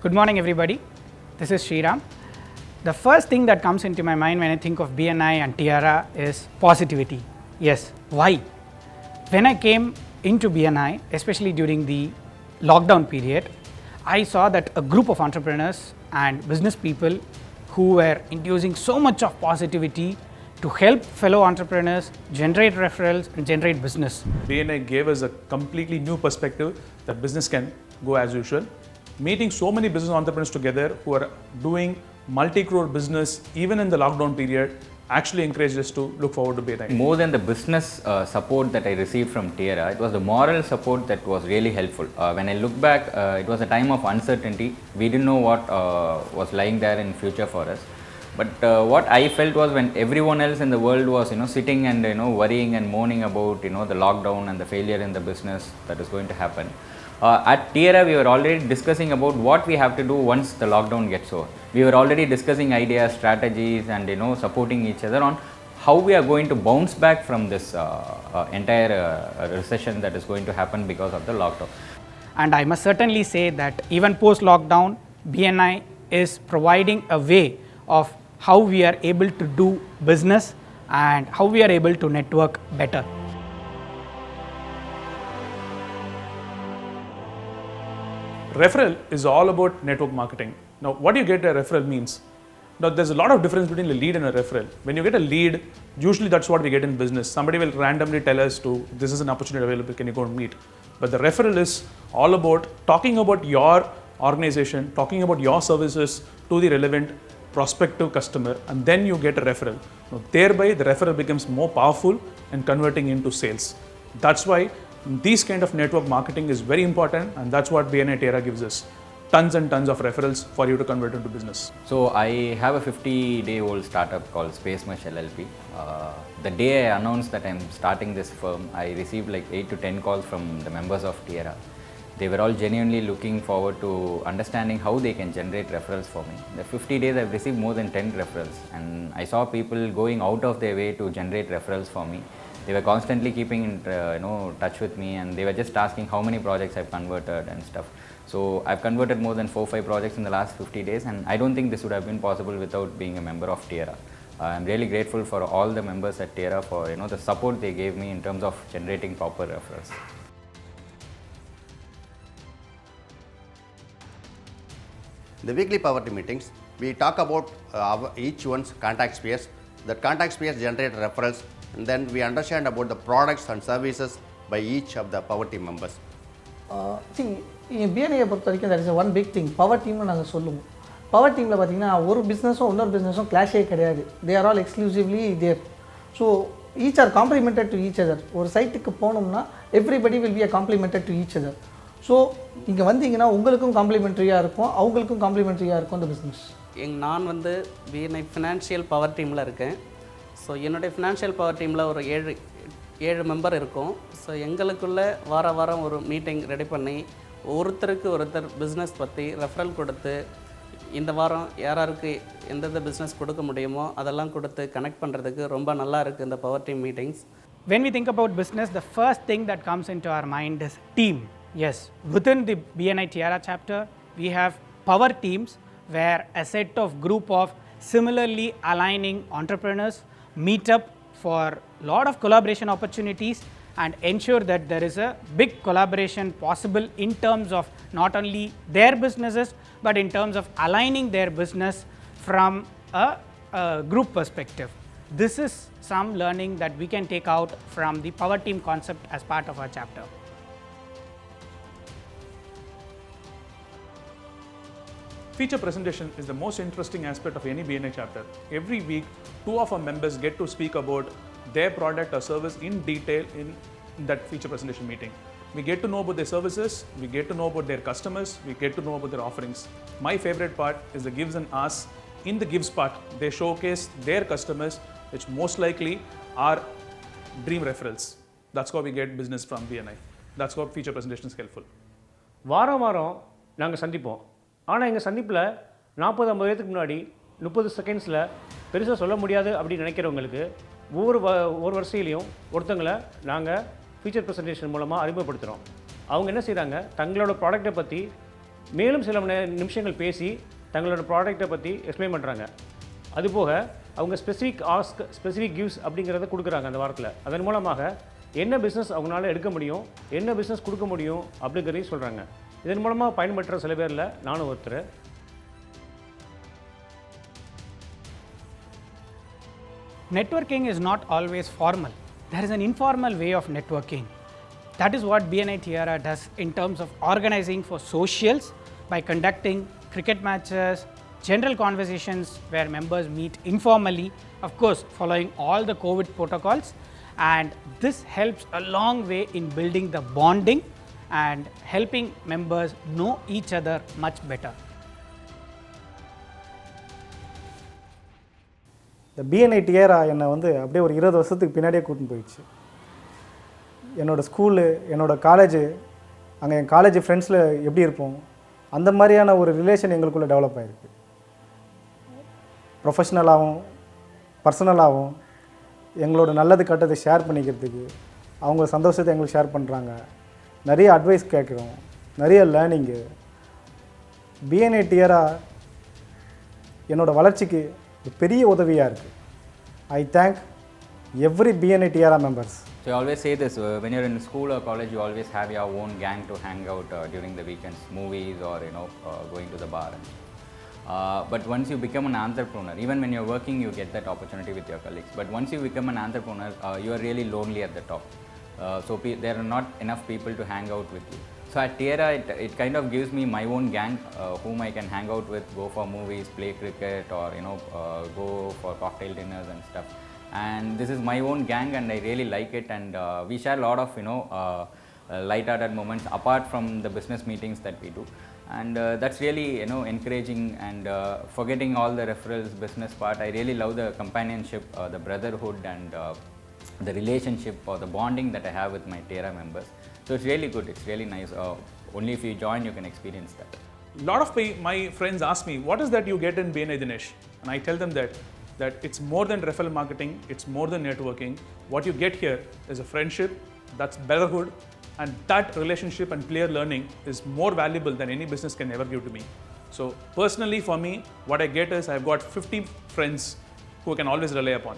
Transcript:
Good morning, everybody. This is Sriram. The first thing that comes into my mind when I think of BNI and Tiara is positivity. Yes, why? When I came into BNI, especially during the lockdown period, I saw that a group of entrepreneurs and business people who were infusing so much of positivity to help fellow entrepreneurs generate referrals and generate business. BNI gave us a completely new perspective that business can go as usual. Meeting so many business entrepreneurs together who are doing multi-crore business even in the lockdown period actually encouraged us to look forward to BNI. More than the business support that I received from Tiara, it was the moral support that was really helpful. When I look back, it was a time of uncertainty. We didn't know what was lying there in future for us. But what I felt was when everyone else in the world was, sitting and worrying and moaning about, the lockdown and the failure in the business that is going to happen. At Tiara, we were already discussing about what we have to do once the lockdown gets over. We were already discussing ideas, strategies, and supporting each other on how we are going to bounce back from this entire recession that is going to happen because of the lockdown. And I must certainly say that even post-lockdown, BNI is providing a way of how we are able to do business and how we are able to network better. Referral is all about network marketing. Now, what you get a referral means. Now, there's a lot of difference between a lead and a referral. When you get a lead, usually that's what we get in business. Somebody will randomly tell us this is an opportunity available, can you go and meet? But the referral is all about talking about your organization, talking about your services to the relevant prospective customer, and then you get a referral. Now, thereby, the referral becomes more powerful and converting into sales. That's why this kind of network marketing is very important, and that's what BNI Tiara gives us. Tons and tons of referrals for you to convert into business. So I have a 50-day-old startup called SpaceMesh LLP. The day I announced that I'm starting this firm, I received like 8 to 10 calls from the members of Tiara. They were all genuinely looking forward to understanding how they can generate referrals for me. In the 50 days, I've received more than 10 referrals, and I saw people going out of their way to generate referrals for me. They were constantly keeping in touch with me, and they were just asking how many projects I've converted and stuff. So I've converted more than 4-5 projects in the last 50 days, and I don't think this would have been possible without being a member of Tiara. I'm really grateful for all the members at Tiara for the support they gave me in terms of generating proper referrals. In the weekly poverty meetings, we talk about each one's contact spheres. The contact spheres generate referrals, and then we understand about the products and services by each of the power team members. BNI பொறுத்த வரைக்கும் that is a one big thing. Power டீம்னு நாங்கள் சொல்லுவோம். Power டீமில் பார்த்தீங்கன்னா ஒரு பிஸ்னஸும் இன்னொரு பிஸ்னஸும் கிளாஷே கிடையாது. They are all exclusively there. So each are complemented to each other. ஒரு சைட்டுக்கு போனோம்னா everybody will be a complemented to each other. So இங்கே வந்தீங்கன்னா உங்களுக்கும் காம்ப்ளிமெண்ட்ரியாக இருக்கும், அவங்களுக்கும் காம்ப்ளிமெண்ட்ரியாக இருக்கும் அந்த பிஸ்னஸ். நான் BNI ஃபினான்ஷியல் பவர் டீமில் இருக்கேன். ஸோ என்னுடைய ஃபினான்ஷியல் பவர் டீமில் ஒரு 7 மெம்பர் இருக்கும். ஸோ எங்களுக்குள்ளே வாரம் ஒரு மீட்டிங் ரெடி பண்ணி ஒருத்தருக்கு ஒருத்தர் பிஸ்னஸ் பற்றி ரெஃபரல் கொடுத்து இந்த வாரம் யாராருக்கு எந்தெந்த பிஸ்னஸ் கொடுக்க முடியுமோ அதெல்லாம் கொடுத்து கனெக்ட் பண்ணுறதுக்கு ரொம்ப நல்லா இருக்குது இந்த power team meetings. When we think about business, the first thing that comes into our mind is team. Yes, within the BNI Tiara chapter, we have power teams where a set of group of similarly aligning entrepreneurs meet up for a lot of collaboration opportunities and ensure that there is a big collaboration possible in terms of not only their businesses but in terms of aligning their business from a group perspective. This is some learning that we can take out from the power team concept as part of our chapter. Feature presentation is the most interesting aspect of any BNI chapter. Every week, 2 of our members get to speak about their product or service in detail in that feature presentation meeting. We get to know about their services, we get to know about their customers, we get to know about their offerings. My favorite part is the gives and asks. In the gives part, they showcase their customers, which most likely are dream referrals. That's how we get business from BNI. That's how feature presentation is helpful. வாரம் நாங்கள் சந்திப்போம். ஆனால் எங்கள் சந்திப்பில் 40-50 வயதுக்கு முன்னாடி 30 செகண்ட்ஸில் பெருசாக சொல்ல முடியாது அப்படின்னு நினைக்கிறவங்களுக்கு ஒவ்வொரு வரிசையிலையும் ஒருத்தங்களை நாங்கள் ஃபீச்சர் ப்ரெசன்டேஷன் மூலமாக அறிமுகப்படுத்துகிறோம். அவங்க என்ன செய்கிறாங்க, தங்களோட ப்ராடக்ட்டை பற்றி மேலும் சில நிமிஷங்கள் பேசி தங்களோட ப்ராடக்ட்டை பற்றி எக்ஸ்பிளைன் பண்ணுறாங்க. அதுபோக அவங்க ஸ்பெசிஃபிக் கிவ்ஸ் அப்படிங்கிறத கொடுக்குறாங்க அந்த வாரத்தில். அதன் மூலமாக என்ன பிஸ்னஸ் அவங்களால எடுக்க முடியும், என்ன பிஸ்னஸ் கொடுக்க முடியும் அப்படிங்கிறதையும் சொல்கிறாங்க. இதன் மூலமாக பயன்பெற்ற சில பேரில் நானும் ஒருத்தர். Networking is not always formal. There is an informal way of networking. That is what BNI Tiara does in terms of organizing for socials by conducting cricket matches, general conversations where members meet informally, of course following all the COVID protocols, and this helps a long way in building the bonding and helping members know each other much better. இந்த BNI டியரா என்னை வந்து அப்படியே ஒரு 20 வருஷத்துக்கு பின்னாடியே கூட்டின்னு போயிடுச்சு. என்னோடய ஸ்கூலு, என்னோடய காலேஜு, அங்கே என் காலேஜ் ஃப்ரெண்ட்ஸில் எப்படி இருப்போம் அந்த மாதிரியான ஒரு ரிலேஷன் எங்களுக்குள்ளே டெவலப் ஆகிருக்கு. ப்ரொஃபஷ்னலாகவும் பர்சனலாகவும் எங்களோட நல்லது கெட்டதை ஷேர் பண்ணிக்கிறதுக்கு, அவங்க சந்தோஷத்தை எங்களுக்கு ஷேர் பண்ணுறாங்க, நிறைய அட்வைஸ் கேட்குறோம், நிறைய லேர்னிங்கு. பிஎன்ஐ டியரா என்னோடய வளர்ச்சிக்கு ஒரு பெரிய உதவியாக இருக்குது. I thank every BNI Tiara members. So I always say this, when you're in school or college, you always have your own gang to hang out during the weekends, movies or going to the bar. But once you become an entrepreneur, even when you're working, you get that opportunity with your colleagues. But once you become an entrepreneur, you are really lonely at the top. So there are not enough people to hang out with you. So at Tiara, it kind of gives me my own gang whom I can hang out with, go for movies, play cricket, or go for cocktail dinners and stuff. And this is my own gang, and I really like it. And we share a lot of light-hearted moments apart from the business meetings that we do. And that's really encouraging. And forgetting all the referrals, business part, I really love the companionship, the brotherhood, and the relationship or the bonding that I have with my Tiara members. So it's really good. It's really nice. Only if you join, you can experience that. A lot of my friends ask me, what is that you get in BNI Dinesh? And I tell them that it's more than referral marketing, it's more than networking. What you get here is a friendship, that's brotherhood, and that relationship and clear learning is more valuable than any business can ever give to me. So personally for me, what I get is I've got 50 friends who I can always rely upon.